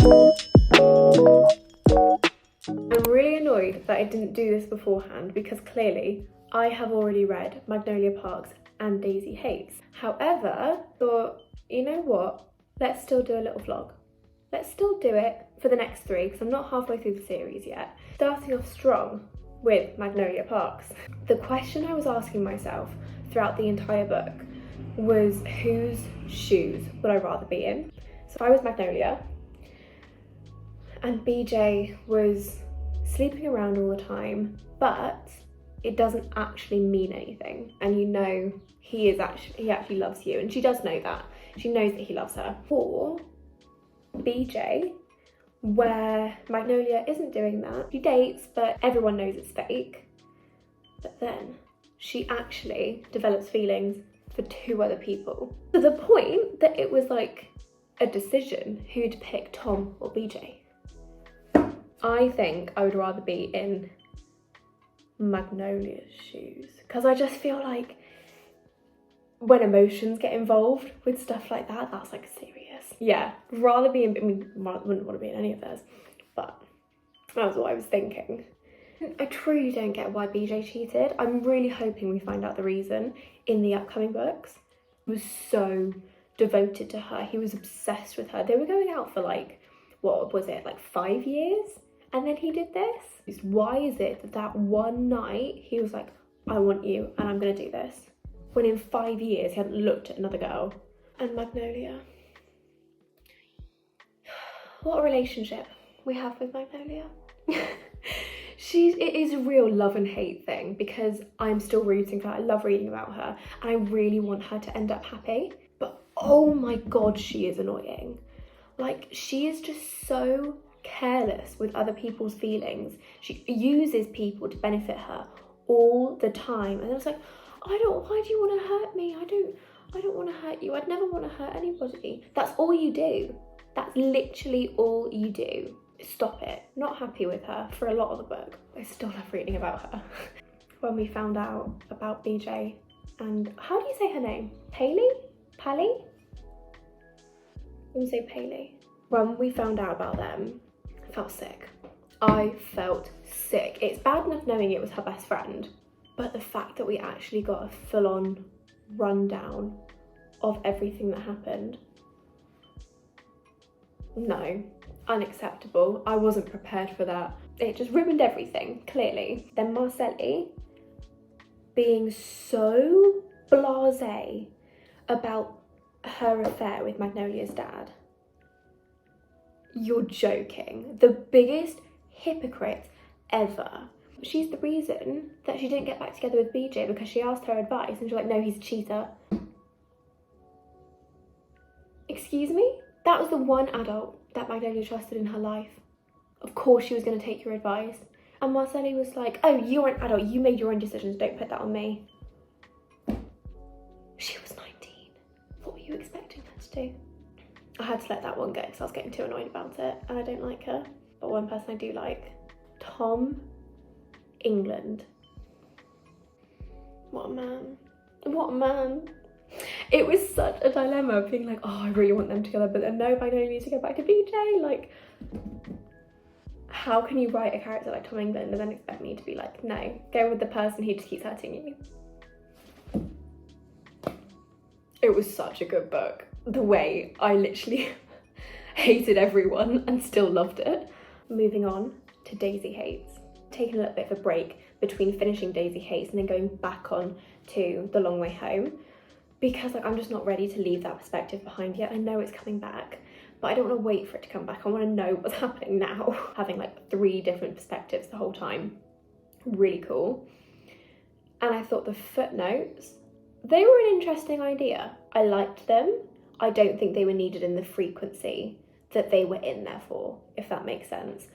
I'm really annoyed that I didn't do this beforehand because clearly I have already read Magnolia Parks and Daisy Hates. However, thought, you know what? Let's still do a little vlog. Let's still do it for the next 3 because I'm not halfway through the series yet. Starting off strong with Magnolia Parks. The question I was asking myself throughout the entire book was, whose shoes would I rather be in? So if I was Magnolia and BJ was sleeping around all the time, but it doesn't actually mean anything, and you know he actually loves you, and she does know that. She knows that he loves her. Or BJ, where Magnolia isn't doing that. She dates, but everyone knows it's fake. But then she actually develops feelings for 2 other people, to the point that it was like a decision who to pick, Tom or BJ. I think I would rather be in Magnolia's shoes because I just feel like when emotions get involved with stuff like that, that's like serious. Yeah, rather be in, I mean, wouldn't want to be in any of theirs, but that was what I was thinking. I truly don't get why BJ cheated. I'm really hoping we find out the reason in the upcoming books. He was so devoted to her. He was obsessed with her. They were going out for like, what was it, like 5 years? And then he did this. Why is it that one night he was like, I want you and I'm gonna do this, when in 5 years he hadn't looked at another girl? And Magnolia. What a relationship we have with Magnolia. It is a real love and hate thing because I'm still rooting for her. I love reading about her and I really want her to end up happy. But oh my God, she is annoying. Like, she is just so careless with other people's feelings. She uses people to benefit her all the time. And I was like, why do you want to hurt me? I don't want to hurt you. I'd never want to hurt anybody. That's all you do. That's literally all you do. Stop it. Not happy with her for a lot of the book. I still love reading about her. When we found out about BJ and, how do you say her name? Paley? Pally? I'm gonna say Paley. When we found out about them, I felt sick. I felt sick. It's bad enough knowing it was her best friend, but the fact that we actually got a full-on rundown of everything that happened, no, unacceptable. I wasn't prepared for that. It just ruined everything, clearly. Then Marcelli being so blasé about her affair with Magnolia's dad. You're joking. The biggest hypocrite ever. She's the reason that she didn't get back together with BJ because she asked her advice and she's like, no, he's a cheater. Excuse me? That was the one adult that Magnolia trusted in her life. Of course she was going to take your advice. And Marcelli was like, oh, you're an adult, you made your own decisions, don't put that on me. She was 19. What were you expecting her to do? I had to let that one go because I was getting too annoyed about it and I don't like her. But one person I do like, Tom England. What a man. What a man. It was such a dilemma being like, oh, I really want them together, but then no, I don't need to go back to BJ. Like, how can you write a character like Tom England and then expect me to be like, no, go with the person who just keeps hurting you? It was such a good book. The way I literally hated everyone and still loved it. Moving on to Daisy Hates. Taking a little bit of a break between finishing Daisy Hates and then going back on to The Long Way Home, because like I'm just not ready to leave that perspective behind yet. I know it's coming back, but I don't want to wait for it to come back. I want to know what's happening now. Having like 3 different perspectives the whole time. Really cool. And I thought the footnotes, they were an interesting idea. I liked them. I don't think they were needed in the frequency that they were in there for, if that makes sense.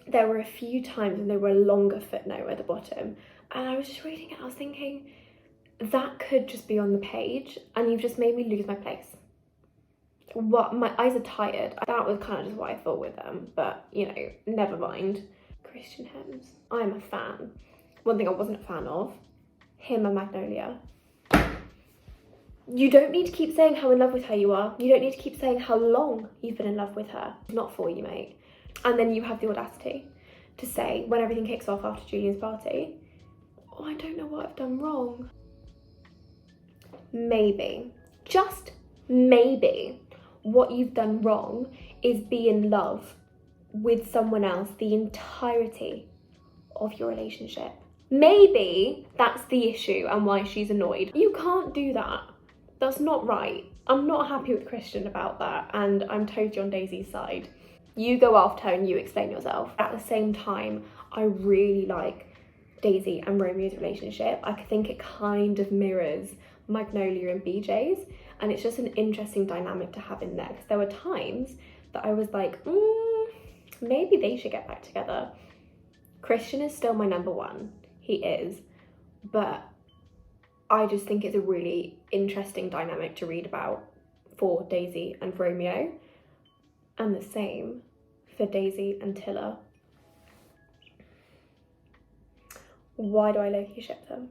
There were a few times when there were a longer footnote at the bottom and I was just reading it, I was thinking, that could just be on the page and you've just made me lose my place. What, my eyes are tired. That was kind of just what I thought with them, but you know, never mind. Christian Hems, I'm a fan. One thing I wasn't a fan of, him and Magnolia. You don't need to keep saying how in love with her you are. You don't need to keep saying how long you've been in love with her. Not for you, mate. And then you have the audacity to say, when everything kicks off after Julian's party, oh, I don't know what I've done wrong. Maybe, just maybe, what you've done wrong is be in love with someone else the entirety of your relationship. Maybe that's the issue and why she's annoyed. You can't do that. That's not right. I'm not happy with Christian about that, and I'm totally on Daisy's side. You go after her and you explain yourself. At the same time, I really like Daisy and Romeo's relationship. I think it kind of mirrors Magnolia and BJ's, and it's just an interesting dynamic to have in there, because there were times that I was like, maybe they should get back together. Christian is still my number one. He is. But I just think it's a really interesting dynamic to read about for Daisy and Romeo. And the same for Daisy and Tiller. Why do I low-key ship them?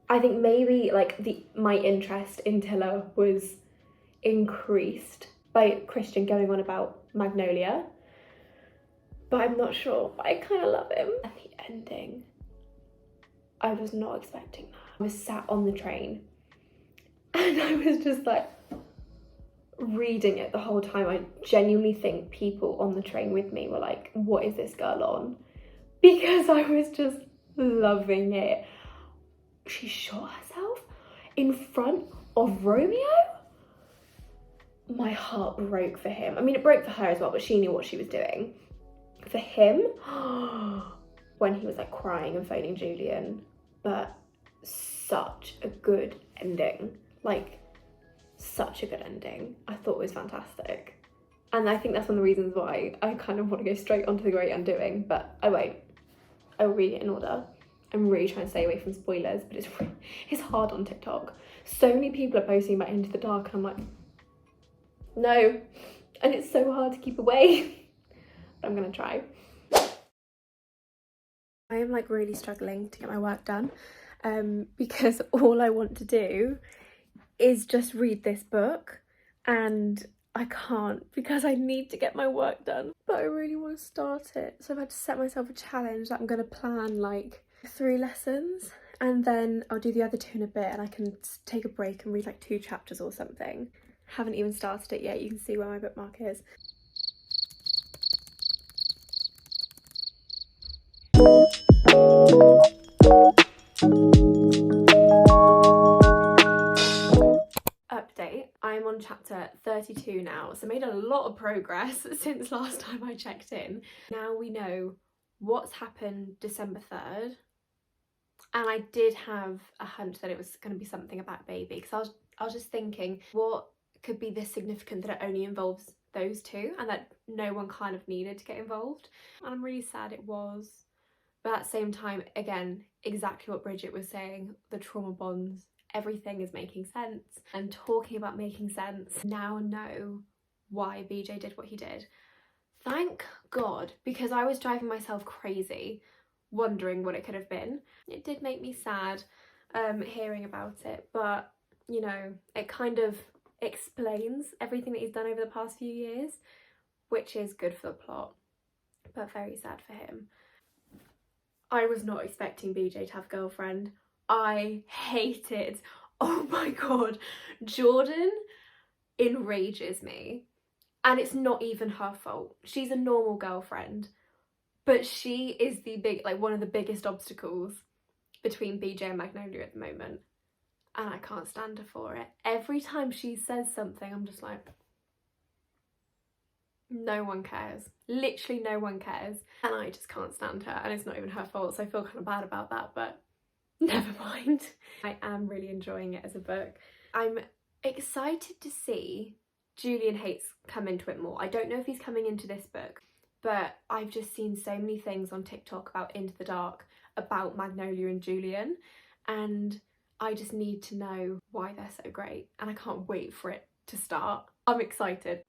I think maybe like my interest in Tiller was increased by Christian going on about Magnolia. But I'm not sure. I kind of love him. And the ending, I was not expecting that. I was sat on the train and I was just like reading it the whole time. I genuinely think people on the train with me were like, what is this girl on? Because I was just loving it. She shot herself in front of Romeo. My heart broke for him. I mean, it broke for her as well, but she knew what she was doing. For him, when he was like crying and phoning Julian, but such a good ending. Like, such a good ending. I thought it was fantastic. And I think that's one of the reasons why I kind of want to go straight onto The Great Undoing, but I won't. I will read it in order. I'm really trying to stay away from spoilers, but it's hard on TikTok. So many people are posting about Into the Dark and I'm like, no. And it's so hard to keep away. But I'm gonna try. I am like really struggling to get my work done because all I want to do is just read this book, and I can't because I need to get my work done. But I really want to start it. So I've had to set myself a challenge that I'm gonna plan like 3 lessons, and then I'll do the other 2 in a bit, and I can take a break and read like 2 chapters or something. Haven't even started it yet. You can see where my bookmark is. Update, I'm on chapter 32 now, so made a lot of progress since last time I checked in. Now we know what's happened December 3rd, and I did have a hunch that it was going to be something about baby, because I was just thinking, what could be this significant that it only involves those 2 and that no one kind of needed to get involved? And I'm really sad it was. But at the same time, again, exactly what Bridget was saying, the trauma bonds, everything is making sense. And talking about making sense, now know why BJ did what he did. Thank God, because I was driving myself crazy wondering what it could have been. It did make me sad hearing about it, but you know, it kind of explains everything that he's done over the past few years, which is good for the plot, but very sad for him. I was not expecting BJ to have a girlfriend. I hate it. Oh my God. Jordan enrages me. And it's not even her fault. She's a normal girlfriend, but she is one of the biggest obstacles between BJ and Magnolia at the moment. And I can't stand her for it. Every time she says something, I'm just like, no one cares. Literally no one cares. And I just can't stand her, and it's not even her fault, so I feel kind of bad about that, but never mind. I am really enjoying it as a book. I'm excited to see Julian Haites come into it more. I don't know if he's coming into this book, but I've just seen so many things on TikTok about Into the Dark, about Magnolia and Julian, and I just need to know why they're so great, and I can't wait for it to start. I'm excited.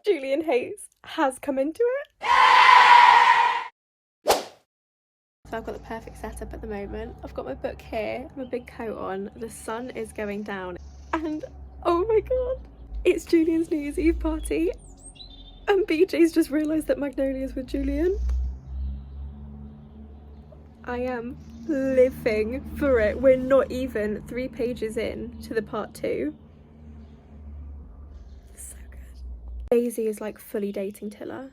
Julian Haites has come into it. So I've got the perfect setup at the moment. I've got my book here, my big coat on, the sun is going down, and oh my god, it's Julian's New Year's Eve party, and BJ's just realised that Magnolia's with Julian. I am living for it. We're not even 3 pages in to the part 2. So good. Daisy is like fully dating Tiller.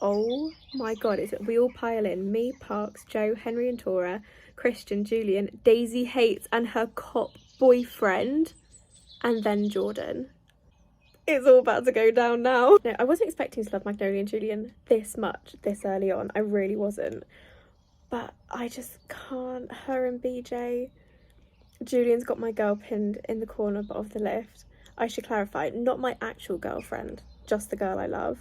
Oh my god, we all pile in. Me, Parks, Joe, Henry and Tora, Christian, Julian, Daisyhaites and her cop boyfriend, and then Jordan. It's all about to go down now. No, I wasn't expecting to love Magnolia and Julian this much, this early on. I really wasn't. But I just can't. Her and BJ. Julian's got my girl pinned in the corner of the lift. I should clarify, not my actual girlfriend, just the girl I love.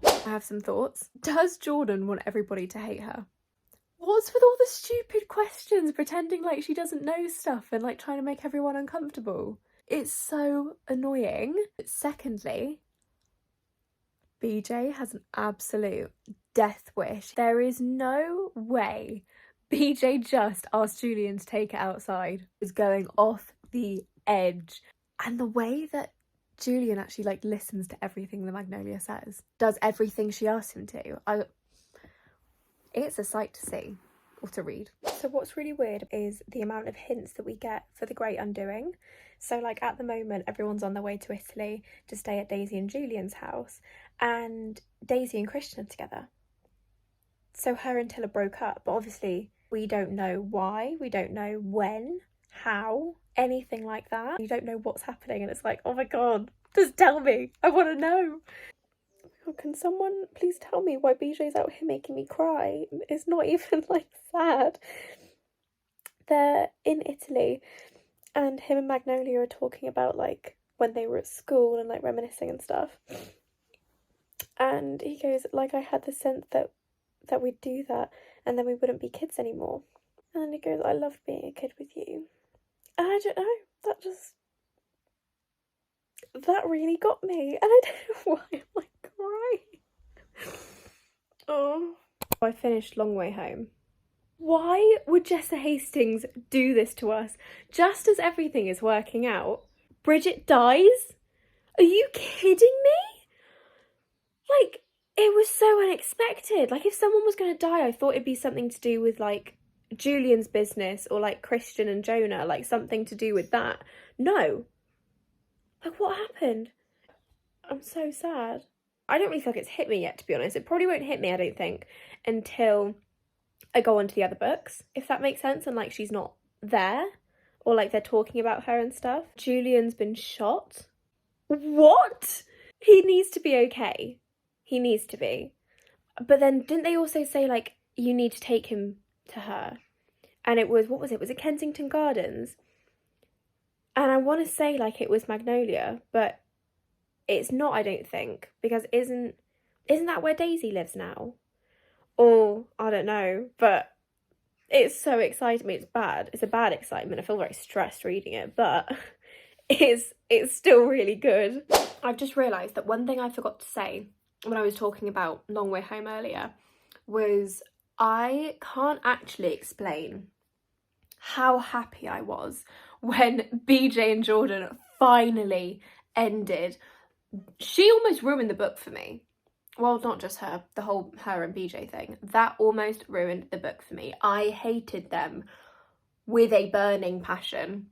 I have some thoughts. Does Jordan want everybody to hate her? What's with all the stupid questions, pretending like she doesn't know stuff and like trying to make everyone uncomfortable? It's so annoying. Secondly, BJ has an absolute death wish. There is no way BJ just asked Julian to take it outside. Is going off the edge. And the way that Julian actually like listens to everything the Magnolia says, does everything she asks him to. It's a sight to see or to read. So what's really weird is the amount of hints that we get for the Great Undoing. So like at the moment everyone's on their way to Italy to stay at Daisy and Julian's house, and Daisy and Christian are together. So her and Tiller broke up, but obviously we don't know why, we don't know when, how, anything like that. You don't know what's happening, and it's like, oh my god, just tell me, I want to know. Oh, can someone please tell me why BJ's out here making me cry? It's not even like sad. They're in Italy and him and Magnolia are talking about like when they were at school and like reminiscing and stuff. And he goes, like, I had the sense that we'd do that and then we wouldn't be kids anymore. And then he goes, I loved being a kid with you. And I don't know, that really got me. And I don't know why I'm like crying. Oh. I finished Long Way Home. Why would Jessa Hastings do this to us just as everything is working out? Bridget dies? Are you kidding me? Like, it was so unexpected. Like, if someone was going to die, I thought it'd be something to do with, like, Julian's business or, like, Christian and Jonah. Like, something to do with that. No. Like, what happened? I'm so sad. I don't really feel like it's hit me yet, to be honest. It probably won't hit me, I don't think, until I go on to the other books, if that makes sense, and, like, she's not there. Or, like, they're talking about her and stuff. Julian's been shot. What? He needs to be okay. He needs to be. But then didn't they also say, like, you need to take him to her? And it was, what was it? Was it Kensington Gardens? And I want to say, like, it was Magnolia, but it's not, I don't think. Because isn't that where Daisy lives now? Or, I don't know. But it's so exciting me. It's bad. It's a bad excitement. I feel very stressed reading it. But it's still really good. I've just realised that one thing I forgot to say when I was talking about Long Way Home earlier was I can't actually explain how happy I was when BJ and Jordan finally ended. She almost ruined the book for me. Well, not just her, the whole her and BJ thing. That almost ruined the book for me. I hated them with a burning passion.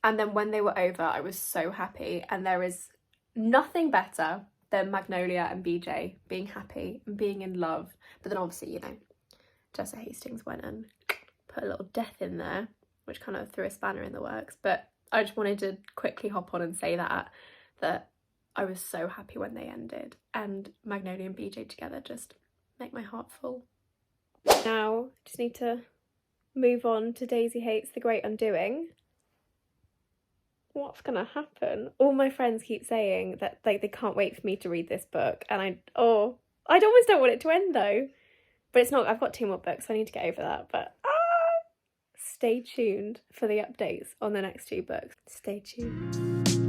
And then when they were over, I was so happy. And there is nothing better than Magnolia and BJ being happy and being in love. But then obviously, you know, Jessa Hastings went and put a little death in there, which kind of threw a spanner in the works. But I just wanted to quickly hop on and say that I was so happy when they ended. And Magnolia and BJ together just make my heart full. Now, just need to move on to Daisyhaites, The Great Undoing. What's gonna happen? All my friends keep saying that they can't wait for me to read this book, and I almost don't want it to end though. But it's not. I've got 2 more books, so I need to get over that. But stay tuned for the updates on the next 2 books. Stay tuned.